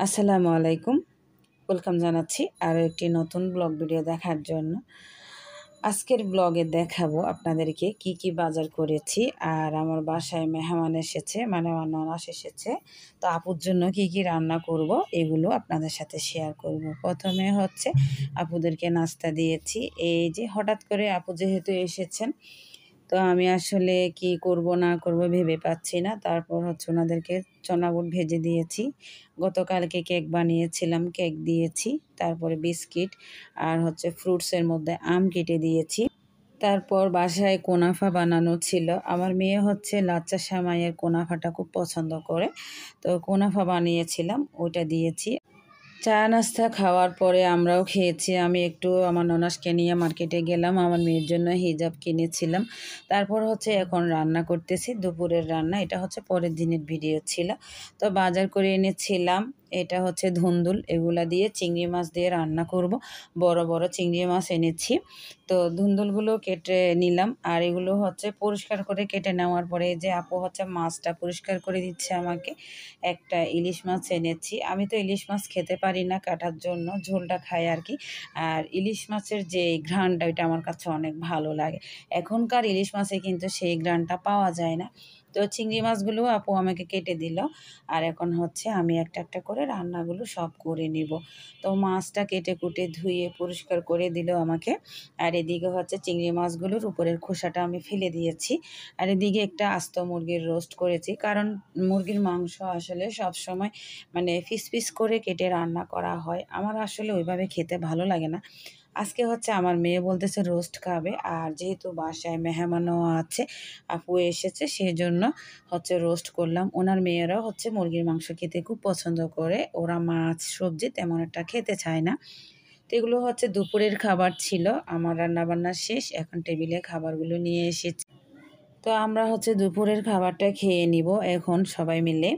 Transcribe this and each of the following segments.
আসসালামু আলাইকুম। ওয়েলকাম জানাচ্ছি আরও একটি নতুন ব্লগ ভিডিও দেখার জন্য। আজকের ব্লগে দেখাবো আপনাদেরকে কি কি বাজার করেছি, আর আমার বাসায় মেহমান এসেছে, মানে আমার ননাস এসেছে। তো আপুর জন্য কি কি রান্না করব এগুলো আপনাদের সাথে শেয়ার করব। প্রথমে হচ্ছে আপুদেরকে নাস্তা দিয়েছি। এই যে হঠাৎ করে আপু যেহেতু এসেছেন, তো আমি আসলে কি করব না করব ভেবে পাচ্ছি না। তারপর হচ্ছে ওনাদেরকে চনা বুট ভেজে দিয়েছি। গতকালকে কেক বানিয়েছিলাম, কেক দিয়েছি। তারপরে বিস্কিট আর হচ্ছে ফ্রুটসের মধ্যে আম কেটে দিয়েছি। তারপর বাসায় কোনাফা বানানো ছিল। আমার মেয়ে হচ্ছে লাচ্চা সেমাইয়ের কোনাফাটা খুব পছন্দ করে, তো কোনাফা বানিয়েছিলাম, ওইটা দিয়েছি। চা নাস্তা খাওয়ার পরে আমরাও খেয়েছি। আমি একটু আমার ননাসকে নিয়ে মার্কেটে গেলাম, আমার মেয়ের জন্য হিজাব কিনেছিলাম। তারপর হচ্ছে এখন রান্না করতেছি, দুপুরের রান্না। এটা হচ্ছে পরের দিনের ভিডিও ছিল। তো বাজার করে এনেছিলাম, এটা হচ্ছে ধুন্দুল, এগুলা দিয়ে চিংড়ি মাছ দিয়ে রান্না করব। বড় বড় চিংড়ি মাছ এনেছি। তো ধুন্দুলগুলো কেটে নিলাম, আর এগুলো হচ্ছে পরিষ্কার করে কেটে নেওয়ার পরে যে আপু হচ্ছে মাছটা পরিষ্কার করে দিচ্ছে আমাকে। একটা ইলিশ মাছ এনেছি। আমি তো ইলিশ মাছ খেতে পারি না কাটার জন্য, ঝোলটা খাই আর কি। আর ইলিশ মাছের যে ঘ্রাণটা, ওইটা আমার কাছে অনেক ভালো লাগে। এখনকার ইলিশ মাছে কিন্তু সেই ঘ্রাণটা পাওয়া যায় না। তো চিংড়ি মাছগুলো আপু আমাকে কেটে দিল, আর এখন হচ্ছে আমি একটা একটা করে রান্নাগুলো সব করে নিব। তো মাছটা কেটে কুটে ধুয়ে পরিষ্কার করে দিল আমাকে। আর এদিকে হচ্ছে চিংড়ি মাছগুলোর উপরের খোসাটা আমি ফেলে দিয়েছি। আর এদিকে একটা আস্ত মুরগির রোস্ট করেছি, কারণ মুরগির মাংস আসলে সব সময় মানে পিস পিস করে কেটে রান্না করা হয়, আমার আসলে ওইভাবে খেতে ভালো লাগে না। আজকে হচ্ছে আমার মেয়ে বলতেছে রোস্ট খাবে, আর যেহেতু বাসায় মেহমানও আছে, আপু এসেছে, সেই জন্য হচ্ছে রোস্ট করলাম। ওনার মেয়েরাও হচ্ছে মুরগির মাংস খেতে খুব পছন্দ করে, ওরা মাছ সবজি তেমন একটা খেতে চায় না। তো এগুলো হচ্ছে দুপুরের খাবার ছিল। আমার রান্নাবান্না শেষ, এখন টেবিলে খাবারগুলো নিয়ে এসেছি। তো আমরা হচ্ছে দুপুরের খাবারটা খেয়ে নিব এখন সবাই মিলে।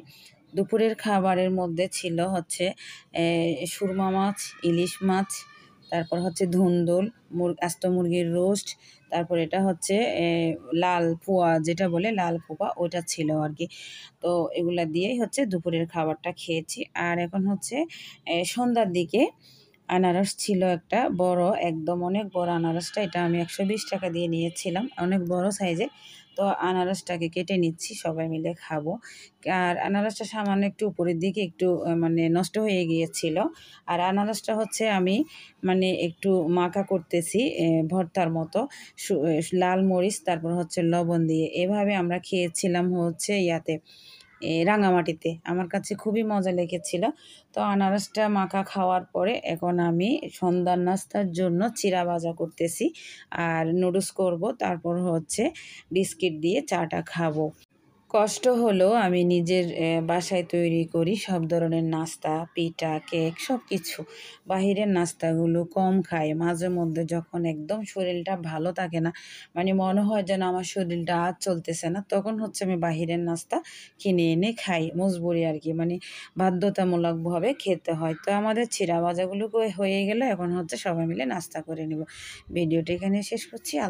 দুপুরের খাবারের মধ্যে ছিল হচ্ছে সুরমা মাছ, ইলিশ মাছ, তারপর হচ্ছে ধুন্দুল, আস্ত মুরগির রোস্ট, তারপর এটা হচ্ছে লাল পোয়া, যেটা বলে লাল পোয়া, ওটা ছিল আর কি। তো এগুলা দিয়েই হচ্ছে দুপুরের খাবারটা খেয়েছি। আর এখন হচ্ছে সন্ধ্যার দিকে আনারস ছিল একটা বড়, একদম অনেক বড় আনারসটা, এটা আমি 120 টাকা দিয়ে নিয়েছিলাম, অনেক বড় সাইজের। তো আনারসটাকে কেটে নিচ্ছি, সবাই মিলে খাবো। আর আনারসটা সামান্য একটু উপরের দিকে একটু মানে নষ্ট হয়ে গিয়েছিল। আর আনারসটা হচ্ছে আমি মানে একটু মাখা করতেছি ভর্তার মতো, লাল মরিচ তারপর হচ্ছে লবণ দিয়ে, এভাবে আমরা খেয়েছিলাম হচ্ছে ইয়াতে রাঙামাটিতে। আমার কাছে খুবই মজা লেগেছিল। তো আনারসটা মাখা খাওয়ার পরে এখন আমি সন্ধ্যার নাস্তার জন্য চিড়া ভাজা করতেছি, আর নুডলস করব, তারপর হচ্ছে বিস্কিট দিয়ে চাটা খাবো। কষ্ট হলেও আমি নিজের বাসায় তৈরি করি সব ধরনের নাস্তা, পিঠা, কেক, সব কিছু। বাহিরের নাস্তাগুলো কম খাই। মাঝে মধ্যে যখন একদম শরীরটা ভালো থাকে না, মানে মনে হয় যেন আমার শরীরটা আর চলতেছে না, তখন হচ্ছে আমি বাহিরের নাস্তা কিনে এনে খাই, মজবুরি আর কি, মানে বাধ্যতামূলকভাবে খেতে হয়। তো আমাদের চিড়া ভাজাগুলো হয়ে গেল, এখন হচ্ছে সবাই মিলে নাস্তা করে নেব। ভিডিওটা এখানে শেষ করছি।